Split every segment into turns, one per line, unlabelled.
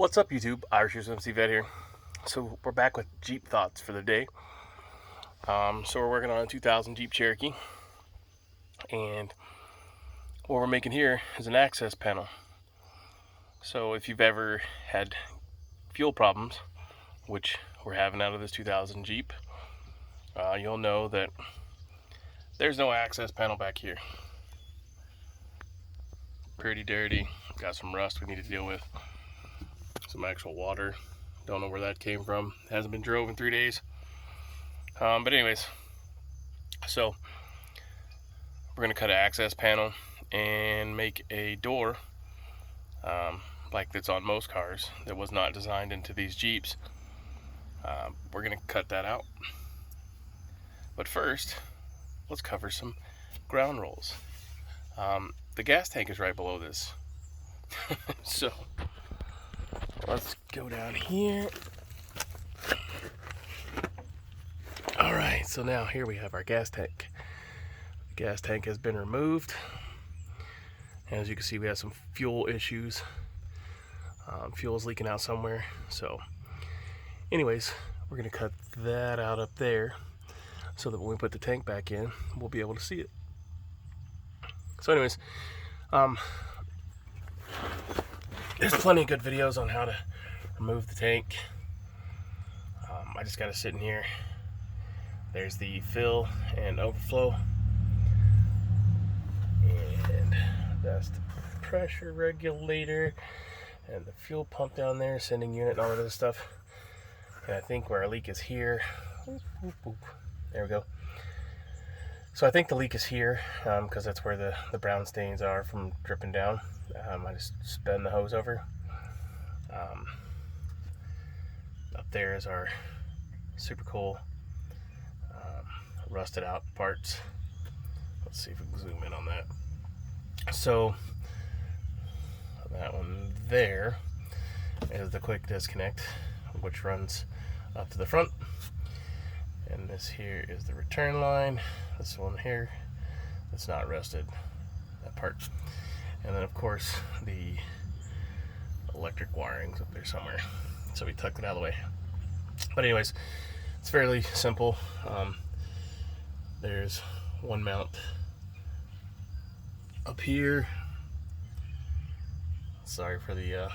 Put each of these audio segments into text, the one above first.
What's up, YouTube? Irish MC Vet here. So we're back with Jeep thoughts for the day. So we're working on a 2000 Jeep Cherokee, and what we're making here is an access panel. So if you've ever had fuel problems, which we're having out of this 2000 Jeep, you'll know that there's no access panel back here. Pretty dirty. Got some rust we need to deal with. Some actual water. Don't know where that came from. Hasn't been drove in 3 days. But anyways, so we're gonna cut an access panel and make a door like that's on most cars that was not designed into these Jeeps. We're gonna cut that out. But first, let's cover some ground rolls. The gas tank is right below this. So let's go down here. Alright, so now here we have our gas tank. The gas tank has been removed. As you can see, we have some fuel issues. Fuel is leaking out somewhere. So anyways, we're going to cut that out up there so that when we put the tank back in, we'll be able to see it. So anyways, there's plenty of good videos on how to remove the tank. I just got to sit in here. There's the fill and overflow, and that's the pressure regulator and the fuel pump down there, sending unit and all of this stuff. And I think where our leak is here. There we go. So I think the leak is here because that's where the brown stains are from dripping down. I just spun the hose over. Up there is our super cool rusted out parts. Let's see if we can zoom in on that. So that one there is the quick disconnect, which runs up to the front. And this here is the return line. This one here, that's not rusted, that part. And then of course the electric wiring's up there somewhere. So we tucked it out of the way. But anyways, it's fairly simple. There's one mount up here. Sorry for the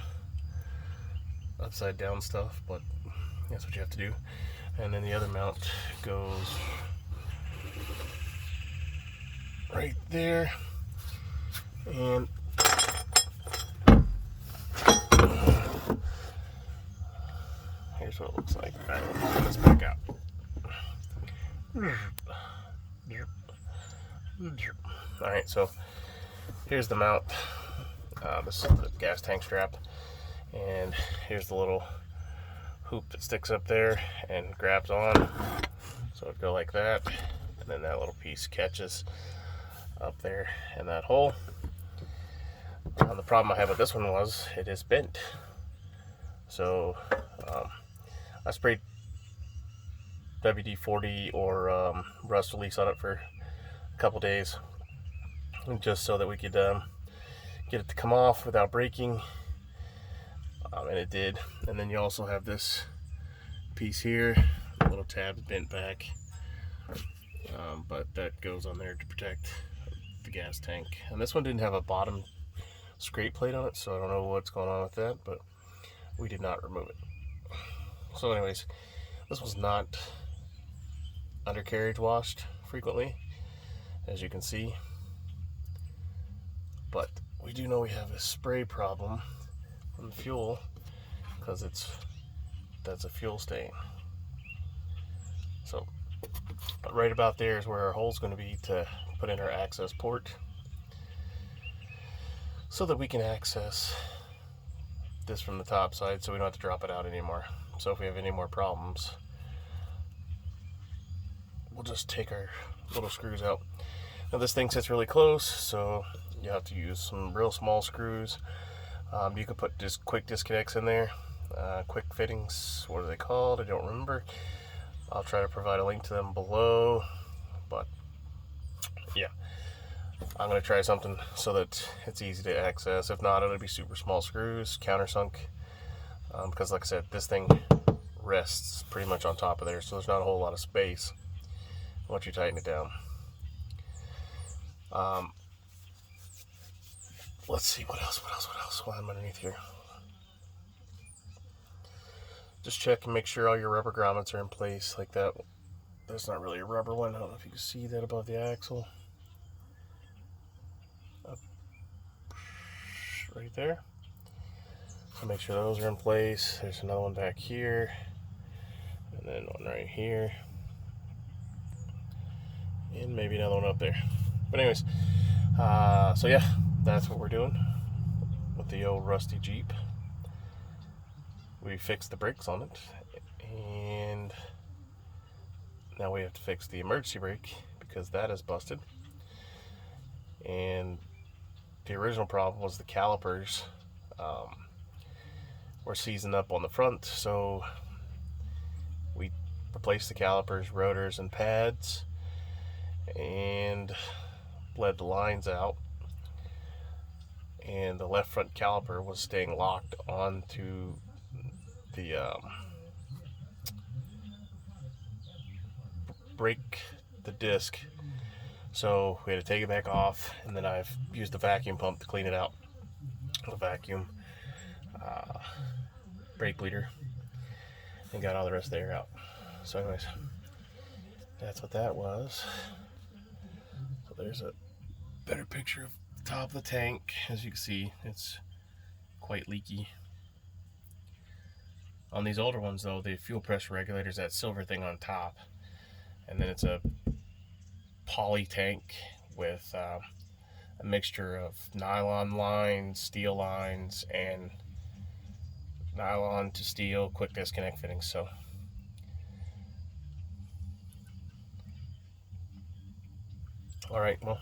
upside down stuff, but that's what you have to do. And then the other mount goes right there. And here's what it looks like. All right, let's pull this back out. Alright, so here's the mount. This is the gas tank strap. And here's the little hoop that sticks up there and grabs on. So it'd go like that. And then that little piece catches up there in that hole. The problem I have with this one was it is bent. So I sprayed WD-40 or rust release on it for a couple days, just so that we could get it to come off without breaking, and it did. And then you also have this piece here, a little tab bent back, but that goes on there to protect the gas tank. And this one didn't have a bottom scrape plate on it, so I don't know what's going on with that, but we did not remove it. So anyways, this was not undercarriage washed frequently, as you can see, but we do know we have a spray problem from the fuel because that's a fuel stain. So but right about there is where our hole's going to be to put in our access port so that we can access this from the top side, so we don't have to drop it out anymore. So if we have any more problems, we'll just take our little screws out. Now this thing sits really close, so you have to use some real small screws. You can put just quick disconnects in there, quick fittings. What are they called? I don't remember. I'll try to provide a link to them below. But yeah, I'm going to try something so that it's easy to access. If not, it'll be super small screws, countersunk. because like I said, this thing rests pretty much on top of there, so there's not a whole lot of space once you tighten it down. Let's see, what else while I'm underneath here. Just check and make sure all your rubber grommets are in place like that. That's not really a rubber one. I don't know if you can see that above the axle. Up right there. So make sure those are in place. There's another one back here. And then one right here. And maybe another one up there. But anyways, so yeah, that's what we're doing with the old rusty Jeep. We fixed the brakes on it, and now we have to fix the emergency brake because that is busted. And the original problem was the calipers were seizing up on the front, so we replaced the calipers, rotors, and pads, and bled the lines out. And the left front caliper was staying locked onto the brake, the disc, so we had to take it back off, and then I've used the vacuum pump to clean it out. The vacuum brake bleeder, and got all the rest of the air out. So anyways, that's what that was. So there's a better picture of the top of the tank. As you can see, it's quite leaky. On these older ones though, the fuel pressure regulator is that silver thing on top, and then it's a poly tank with a mixture of nylon lines, steel lines, and nylon to steel quick disconnect fittings. So all right, well,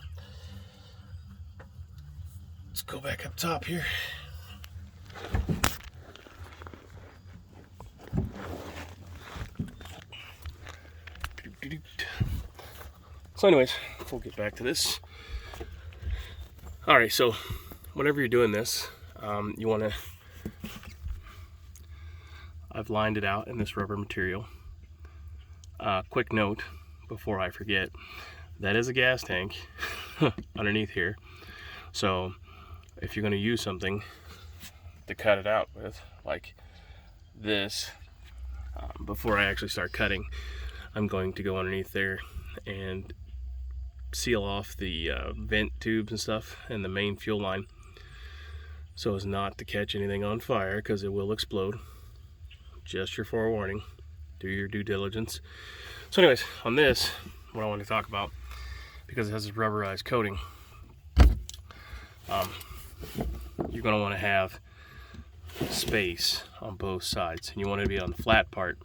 let's go back up top here. So anyways, we'll get back to this. All right, so whenever you're doing this, you want to, I've lined it out in this rubber material. Quick note before I forget, that is a gas tank underneath here. So if you're going to use something to cut it out with, like this, before I actually start cutting, I'm going to go underneath there and seal off the vent tubes and stuff and the main fuel line so as not to catch anything on fire, because it will explode. Just your forewarning. Do your due diligence. So anyways, on this, what I want to talk about, because it has this rubberized coating, you're going to want to have space on both sides, and you want to be on the flat part.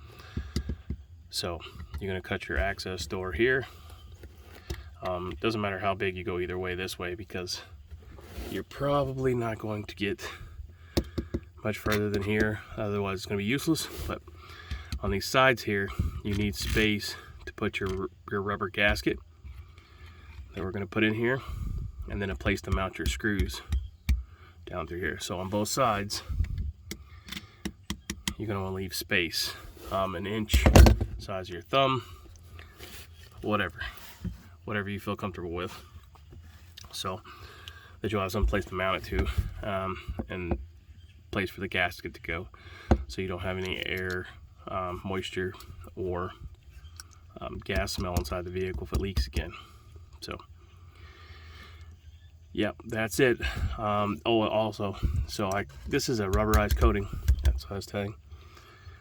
So you're going to cut your access door here. Doesn't matter how big you go either way, this way, because you're probably not going to get much further than here, otherwise it's going to be useless. But on these sides here, you need space to put your rubber gasket that we're going to put in here, and then a place to mount your screws down through here. So on both sides, you're going to want to leave space, an inch, size of your thumb, whatever you feel comfortable with, so that you'll have some place to mount it to, and place for the gasket to go, so you don't have any air, moisture, or gas smell inside the vehicle if it leaks again. So yep, that's it. Oh, also, so this is a rubberized coating, that's what I was telling.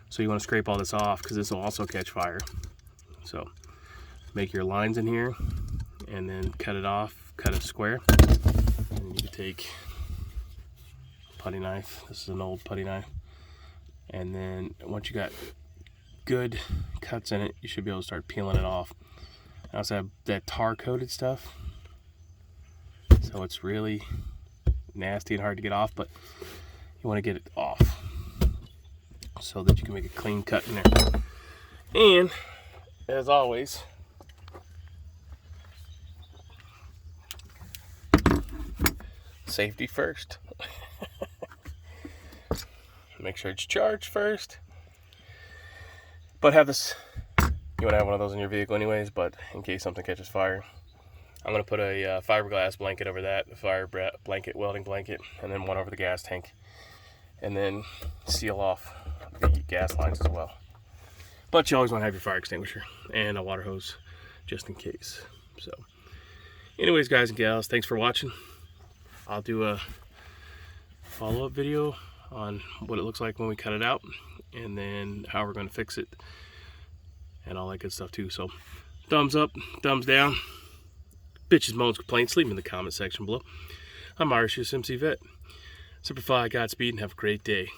So you want to scrape all this off, because this will also catch fire. So make your lines in here, and then cut it off, cut it square. And you can take a putty knife. This is an old putty knife. And then once you got good cuts in it, you should be able to start peeling it off. I also have that tar coated stuff, so it's really nasty and hard to get off, but you want to get it off so that you can make a clean cut in there. And as always, safety first. Make sure it's charged first. But have this, you want to have one of those in your vehicle anyways, but in case something catches fire. I'm going to put a fiberglass blanket over that, a fire blanket, welding blanket, and then one over the gas tank. And then seal off the gas lines as well. But you always want to have your fire extinguisher and a water hose just in case. So anyways, guys and gals, thanks for watching. I'll do a follow-up video on what it looks like when we cut it out, and then how we're going to fix it and all that good stuff too. So thumbs up, thumbs down, bitches, moans, complaints, leave them in the comment section below. I'm Irish USMC Vet. Simplify, Godspeed, and have a great day.